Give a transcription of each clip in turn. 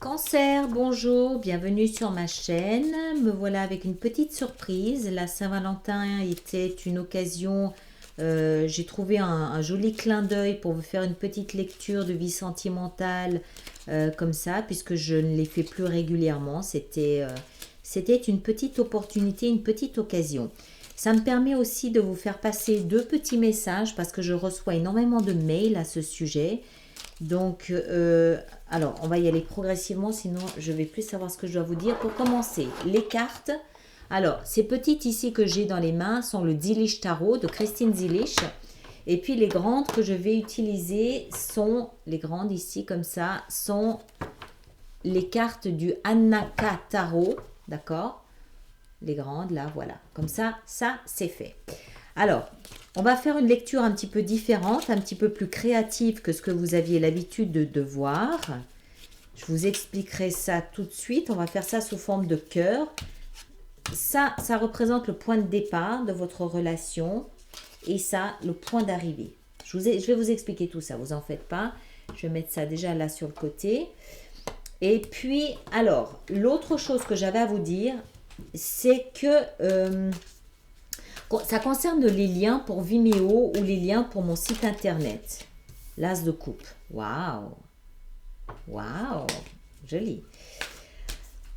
Cancer, bonjour, bienvenue sur ma chaîne. Me voilà avec une petite surprise. La Saint-Valentin était une occasion, j'ai trouvé un joli clin d'œil pour vous faire une petite lecture de vie sentimentale comme ça, puisque je ne les fais plus régulièrement. C'était une petite opportunité, une petite occasion. Ça me permet aussi de vous faire passer deux petits messages parce que je reçois énormément de mails à ce sujet. Donc, alors, on va y aller progressivement, sinon je vais plus savoir ce que je dois vous dire. Pour commencer, les cartes. Alors, ces petites ici que j'ai dans les mains sont le Zilish Tarot de Christine Zilish. Et puis les grandes que je vais utiliser sont, les grandes ici comme ça, sont les cartes du Anaka Tarot, d'accord? Les grandes là, voilà. Comme ça c'est fait. Alors, on va faire une lecture un petit peu différente, un petit peu plus créative que ce que vous aviez l'habitude de voir. Je vous expliquerai ça tout de suite. On va faire ça sous forme de cœur. Ça représente le point de départ de votre relation et ça, le point d'arrivée. Je vais vous expliquer tout ça, vous en faites pas. Je vais mettre ça déjà là sur le côté. Et puis, alors, l'autre chose que j'avais à vous dire, c'est que ça concerne les liens pour Vimeo ou les liens pour mon site internet. L'as de coupe. Waouh! Waouh! Joli.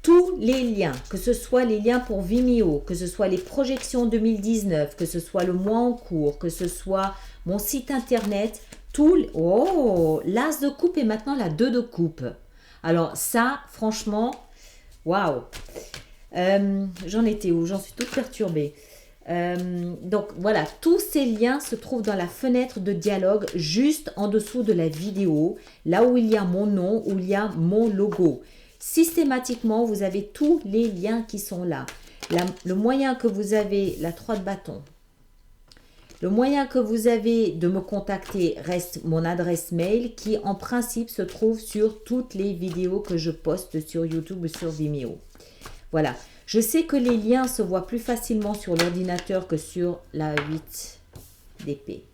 Tous les liens, que ce soit les liens pour Vimeo, que ce soit les projections 2019, que ce soit le mois en cours, que ce soit mon site internet, oh, l'as de coupe et maintenant la 2 de coupe. Alors ça, franchement, waouh! J'en étais où? J'en suis toute perturbée. Donc voilà, tous ces liens se trouvent dans la fenêtre de dialogue juste en dessous de la vidéo, là où il y a mon nom, où il y a mon logo. Systématiquement, vous avez tous les liens qui sont là. Le moyen que vous avez, la 3 de bâton, le moyen que vous avez de me contacter reste mon adresse mail qui en principe se trouve sur toutes les vidéos que je poste sur YouTube ou sur Vimeo. Voilà. Je sais que les liens se voient plus facilement sur l'ordinateur que sur la 8 d'épée.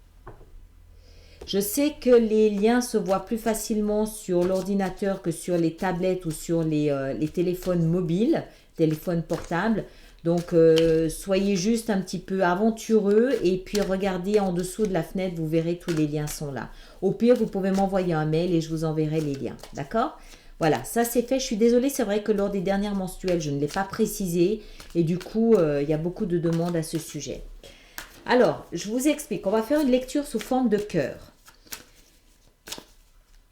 Je sais que les liens se voient plus facilement sur l'ordinateur que sur les tablettes ou sur les téléphones mobiles, téléphones portables. Donc, soyez juste un petit peu aventureux et puis regardez en dessous de la fenêtre, vous verrez tous les liens sont là. Au pire, vous pouvez m'envoyer un mail et je vous enverrai les liens. D'accord ? Voilà, ça c'est fait. Je suis désolée, c'est vrai que lors des dernières menstruelles, je ne l'ai pas précisé. Et du coup, il y a beaucoup de demandes à ce sujet. Alors, je vous explique. On va faire une lecture sous forme de cœur.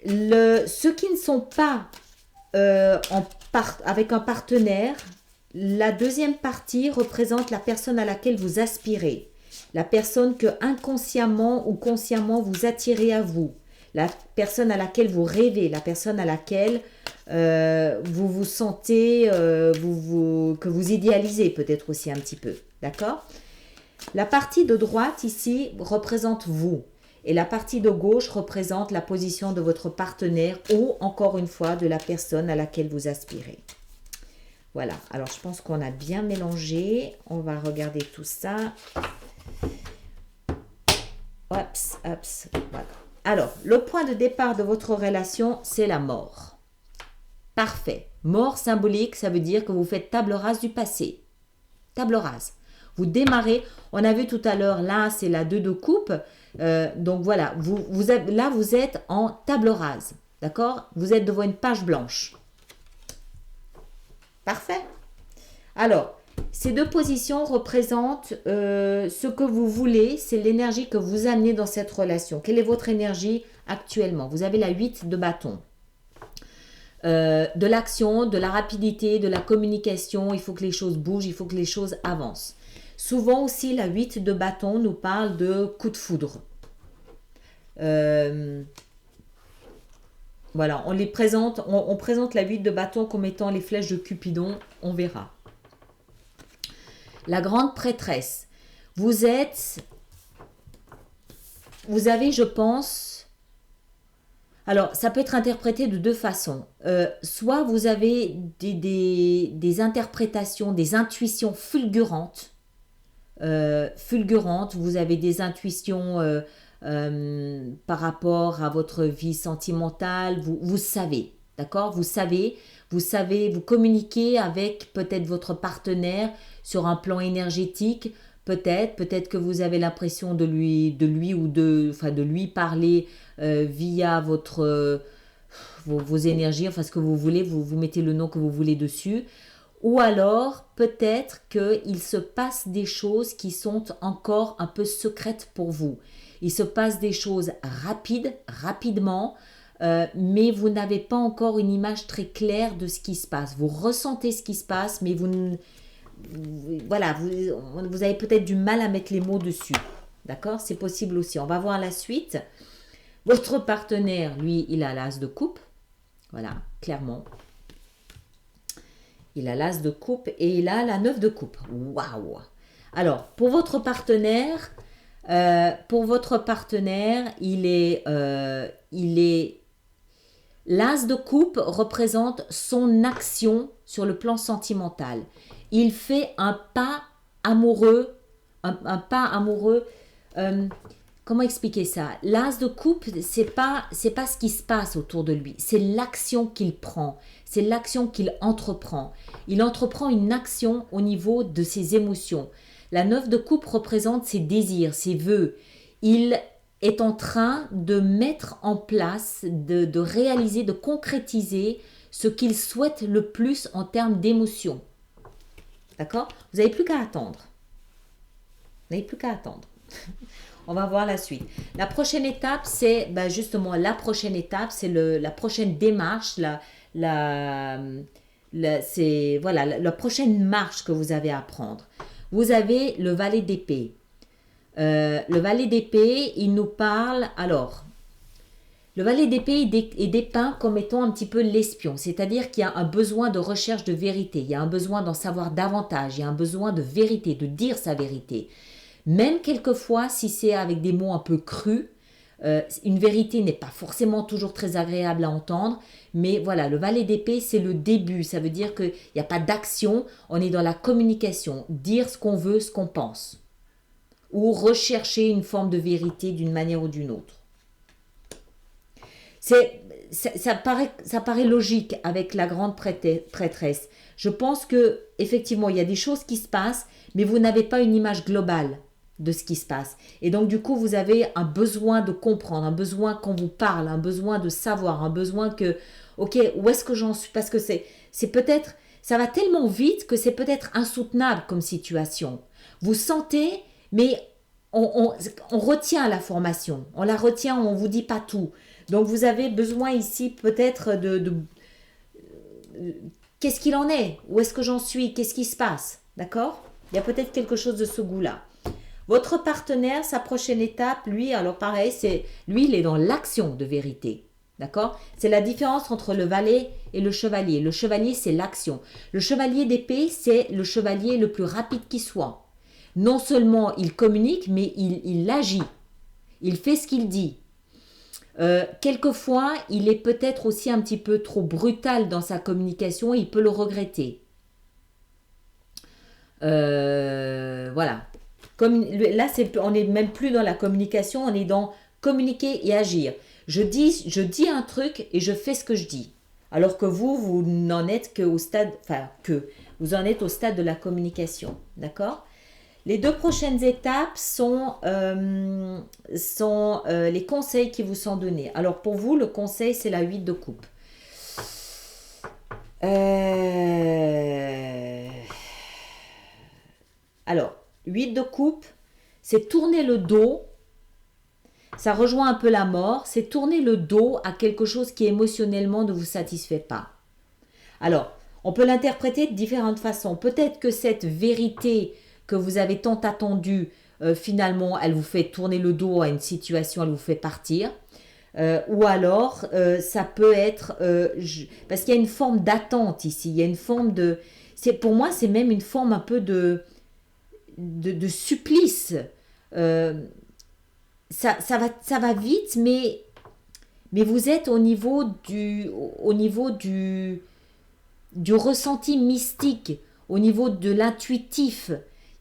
Ceux qui ne sont pas avec un partenaire, la deuxième partie représente la personne à laquelle vous aspirez. La personne que inconsciemment ou consciemment vous attirez à vous. La personne à laquelle vous rêvez, la personne à laquelle vous vous sentez, que vous idéalisez peut-être aussi un petit peu. D'accord ? La partie de droite ici représente vous. Et la partie de gauche représente la position de votre partenaire ou encore une fois de la personne à laquelle vous aspirez. Voilà, alors je pense qu'on a bien mélangé. On va regarder tout ça. Hop, voilà. Alors, le point de départ de votre relation, c'est la mort. Parfait. Mort symbolique, ça veut dire que vous faites table rase du passé. Table rase. Vous démarrez, on a vu tout à l'heure, là, c'est la 2 de coupe. Donc voilà, là, vous êtes en table rase. D'accord ? Vous êtes devant une page blanche. Parfait. Alors, ces deux positions représentent ce que vous voulez, c'est l'énergie que vous amenez dans cette relation. Quelle est votre énergie actuellement ? Vous avez la 8 de bâton. De l'action, de la rapidité, de la communication, il faut que les choses bougent, il faut que les choses avancent. Souvent aussi, la 8 de bâton nous parle de coup de foudre. Voilà, on présente la 8 de bâton comme étant les flèches de Cupidon, on verra. La grande prêtresse. Vous avez, je pense, alors ça peut être interprété de deux façons. Soit vous avez des interprétations, des intuitions fulgurantes. Vous avez des intuitions par rapport à votre vie sentimentale. Vous savez. D'accord? Vous communiquez avec peut-être votre partenaire sur un plan énergétique, peut-être que vous avez l'impression de lui parler via vos énergies, enfin ce que vous voulez, vous mettez le nom que vous voulez dessus. Ou alors, peut-être qu'il se passe des choses qui sont encore un peu secrètes pour vous. Il se passe des choses rapidement, mais vous n'avez pas encore une image très claire de ce qui se passe. Vous ressentez ce qui se passe, mais vous avez peut-être du mal à mettre les mots dessus. D'accord? C'est possible aussi. On va voir la suite. Votre partenaire, lui, il a l'as de coupe. Voilà, clairement. Il a l'as de coupe et il a la 9 de coupe. Waouh! Alors, pour votre partenaire, il est l'as de coupe représente son action sur le plan sentimental. Il fait un pas amoureux, un pas amoureux. Comment expliquer ça? L'as de coupe, c'est pas ce qui se passe autour de lui, c'est l'action qu'il prend, c'est l'action qu'il entreprend. Il entreprend une action au niveau de ses émotions. La 9 de coupe représente ses désirs, ses vœux. Il est en train de mettre en place, de réaliser, de concrétiser ce qu'il souhaite le plus en termes d'émotions. D'accord? Vous n'avez plus qu'à attendre. Vous n'avez plus qu'à attendre. On va voir la suite. La prochaine étape, c'est justement la prochaine prochaine démarche, la prochaine marche que vous avez à prendre. Vous avez le valet d'épée. Le valet d'épée, il nous parle. Alors, le valet d'épée est dépeint comme étant un petit peu l'espion, c'est-à-dire qu'il y a un besoin de recherche de vérité, il y a un besoin d'en savoir davantage, il y a un besoin de vérité, de dire sa vérité. Même quelquefois, si c'est avec des mots un peu crus, une vérité n'est pas forcément toujours très agréable à entendre, mais voilà, le valet d'épée, c'est le début, ça veut dire qu'il n'y a pas d'action, on est dans la communication, dire ce qu'on veut, ce qu'on pense, ou rechercher une forme de vérité d'une manière ou d'une autre. Ça paraît logique avec la grande prêtresse. Je pense que effectivement, il y a des choses qui se passent, mais vous n'avez pas une image globale de ce qui se passe. Et donc, du coup, vous avez un besoin de comprendre, un besoin qu'on vous parle, un besoin de savoir, un besoin que, ok, où est-ce que j'en suis? Parce que c'est peut-être, ça va tellement vite que c'est peut-être insoutenable comme situation. Vous sentez, mais on retient l'information, on la retient, on ne vous dit pas tout. Donc, vous avez besoin ici peut-être qu'est-ce qu'il en est? Où est-ce que j'en suis? Qu'est-ce qui se passe? D'accord? Il y a peut-être quelque chose de ce goût-là. Votre partenaire, sa prochaine étape, lui, alors pareil, lui, il est dans l'action de vérité. D'accord? C'est la différence entre le valet et le chevalier. Le chevalier, c'est l'action. Le chevalier d'épée, c'est le chevalier le plus rapide qui soit. Non seulement il communique, mais il agit. Il fait ce qu'il dit. Quelquefois, il est peut-être aussi un petit peu trop brutal dans sa communication, il peut le regretter. Voilà. Là, on n'est même plus dans la communication, on est dans communiquer et agir. Je dis un truc et je fais ce que je dis. Alors que vous n'en êtes vous en êtes au stade de la communication. D'accord? Les 2 prochaines étapes sont les conseils qui vous sont donnés. Alors pour vous, le conseil, c'est la 8 de coupe. Alors, 8 de coupe, c'est tourner le dos. Ça rejoint un peu la mort. C'est tourner le dos à quelque chose qui émotionnellement ne vous satisfait pas. Alors, on peut l'interpréter de différentes façons. Peut-être que cette vérité que vous avez tant attendue, finalement, elle vous fait tourner le dos à une situation, elle vous fait partir. Ou alors, ça peut être... parce qu'il y a une forme d'attente ici. Il y a une forme de... Pour moi, c'est même une forme un peu de supplice. Ça va vite, mais vous êtes au niveau du ressenti mystique, au niveau de l'intuitif.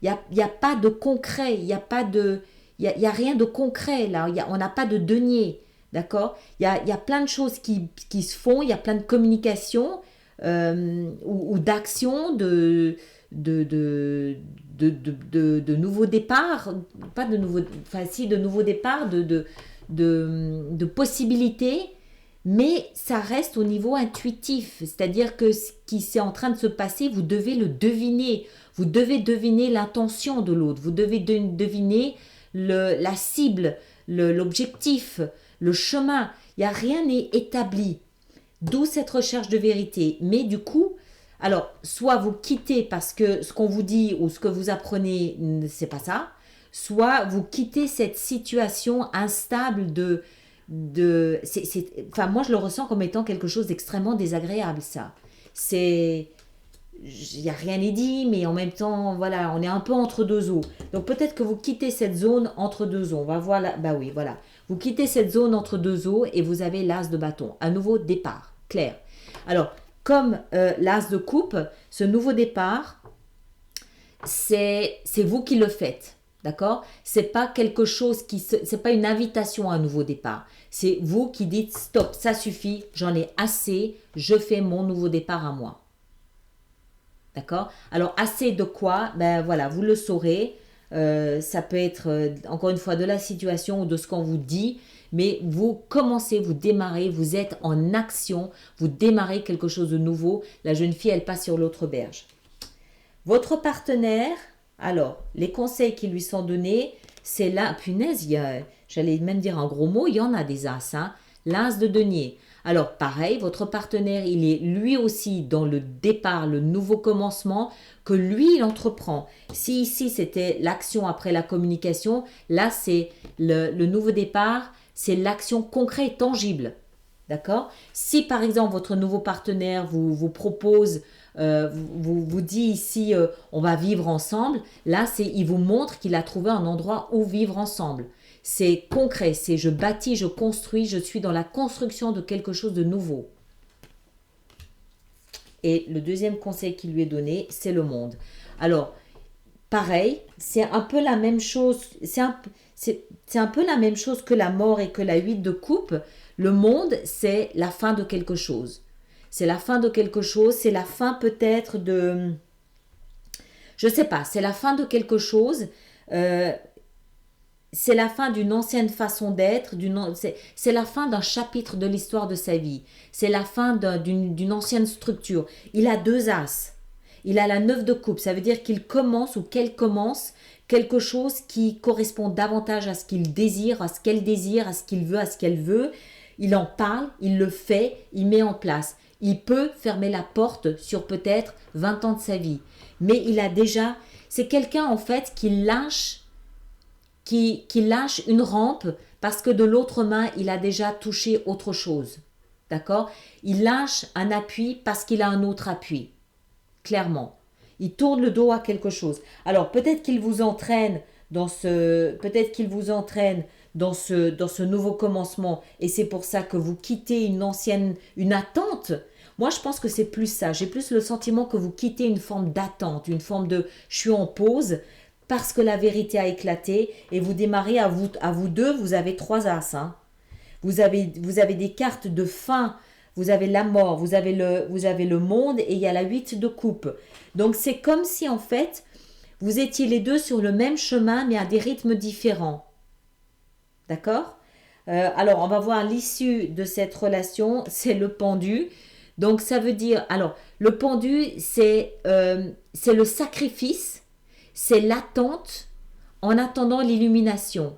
Il y a pas de concret, il y a rien de concret là. On n'a pas de denier. D'accord? Il y a plein de choses qui se font, il y a plein de communications ou d'actions de, de, de nouveaux départs, pas de nouveaux, enfin si, de nouveaux départs, de possibilités, mais ça reste au niveau intuitif. C'est-à-dire que ce qui est en train de se passer, vous devez le deviner. Vous devez deviner l'intention de l'autre. Vous devez deviner la cible, l'objectif, le chemin. Il n'y a rien n'est établi. D'où cette recherche de vérité. Mais du coup, alors, soit vous quittez parce que ce qu'on vous dit ou ce que vous apprenez, c'est pas ça. Soit vous quittez cette situation instable enfin, moi, je le ressens comme étant quelque chose d'extrêmement désagréable, ça. C'est... Il n'y a rien n'est dit, mais en même temps, voilà, on est un peu entre deux eaux. Donc peut-être que vous quittez cette zone entre deux eaux. On va voir là, bah oui, voilà. Vous quittez cette zone entre deux eaux et vous avez l'as de bâton. Un nouveau départ, clair. Alors, comme l'as de coupe, ce nouveau départ, c'est vous qui le faites. D'accord? C'est pas quelque chose c'est pas une invitation à un nouveau départ. C'est vous qui dites stop, ça suffit, j'en ai assez, je fais mon nouveau départ à moi. D'accord? Alors, assez de quoi? Ben voilà, vous le saurez. Ça peut être, encore une fois, de la situation ou de ce qu'on vous dit. Mais vous commencez, vous démarrez, vous êtes en action. Vous démarrez quelque chose de nouveau. La jeune fille, elle passe sur l'autre berge. Votre partenaire, alors, les conseils qui lui sont donnés, c'est là, punaise, j'allais même dire un gros mot, il y en a des as, hein, l'as de denier. Alors, pareil, votre partenaire, il est lui aussi dans le départ, le nouveau commencement que lui, il entreprend. Si ici, c'était l'action après la communication, là, c'est le nouveau départ, c'est l'action concrète, tangible. D'accord? Si par exemple votre nouveau partenaire vous propose, vous dit ici on va vivre ensemble, là il vous montre qu'il a trouvé un endroit où vivre ensemble. C'est concret, c'est je bâtis, je construis, je suis dans la construction de quelque chose de nouveau. Et le deuxième conseil qui lui est donné, c'est le monde. Alors, pareil, c'est un peu la même chose, c'est un peu la même chose que la mort et que la 8 de coupe. Le monde, c'est la fin de quelque chose. C'est la fin de quelque chose, c'est la fin peut-être de... Je sais pas, c'est la fin de quelque chose, c'est la fin d'une ancienne façon d'être, c'est la fin d'un chapitre de l'histoire de sa vie, c'est la fin d'une ancienne structure. Il a deux as. Il a la 9 de coupe, ça veut dire qu'il commence ou qu'elle commence quelque chose qui correspond davantage à ce qu'il désire, à ce qu'elle désire, à ce qu'il veut, à ce qu'elle veut. Il en parle, il le fait, il met en place. Il peut fermer la porte sur peut-être 20 ans de sa vie. Mais il a déjà... C'est quelqu'un en fait qui lâche une rampe parce que de l'autre main, il a déjà touché autre chose. D'accord? Il lâche un appui parce qu'il a un autre appui. Clairement. Il tourne le dos à quelque chose. Alors peut-être qu'il vous entraîne dans ce nouveau commencement et c'est pour ça que vous quittez une attente. Moi, je pense que c'est plus ça. J'ai plus le sentiment que vous quittez une forme d'attente, une forme de je suis en pause parce que la vérité a éclaté et vous démarrez à vous deux, vous avez trois as. Hein. Vous avez des cartes de fin. Vous avez la mort, vous avez le monde et il y a la 8 de coupe. Donc c'est comme si en fait, vous étiez les deux sur le même chemin mais à des rythmes différents. D'accord? Alors on va voir l'issue de cette relation, c'est le pendu. Donc ça veut dire, alors le pendu c'est le sacrifice, c'est l'attente en attendant l'illumination.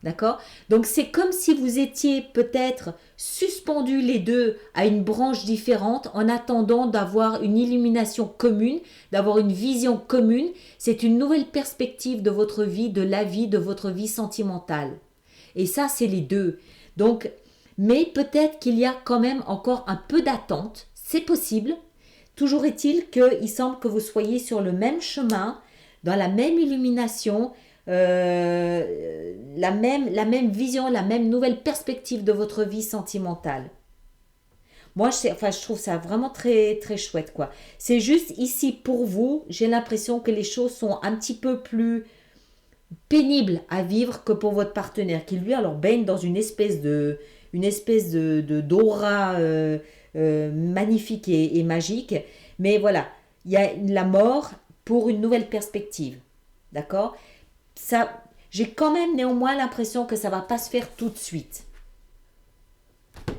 D'accord? Donc c'est comme si vous étiez peut-être suspendus les deux à une branche différente en attendant d'avoir une illumination commune, d'avoir une vision commune. C'est une nouvelle perspective de votre vie, de la vie, de votre vie sentimentale. Et ça, c'est les deux. Donc, mais peut-être qu'il y a quand même encore un peu d'attente. C'est possible. Toujours est-il qu'il semble que vous soyez sur le même chemin, dans la même illumination, la même vision, la même nouvelle perspective de votre vie sentimentale. Moi, je trouve ça vraiment très, très chouette, quoi. C'est juste ici, pour vous, j'ai l'impression que les choses sont un petit peu plus pénible à vivre que pour votre partenaire, qui lui alors baigne dans une espèce de d'aura magnifique et magique. Mais voilà, il y a la mort pour une nouvelle perspective. D'accord? Ça, j'ai quand même néanmoins l'impression que ça va pas se faire tout de suite.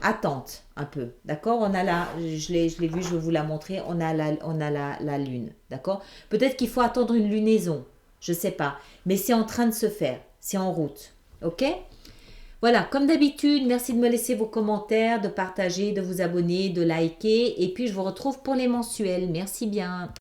Attente un peu, d'accord? On a je l'ai vu, je vais vous la montrer. On a la lune, d'accord? Peut-être qu'il faut attendre une lunaison, je sais pas, mais c'est en train de se faire, c'est en route, ok? Voilà, comme d'habitude, merci de me laisser vos commentaires, de partager, de vous abonner, de liker, et puis je vous retrouve pour les mensuels. Merci bien.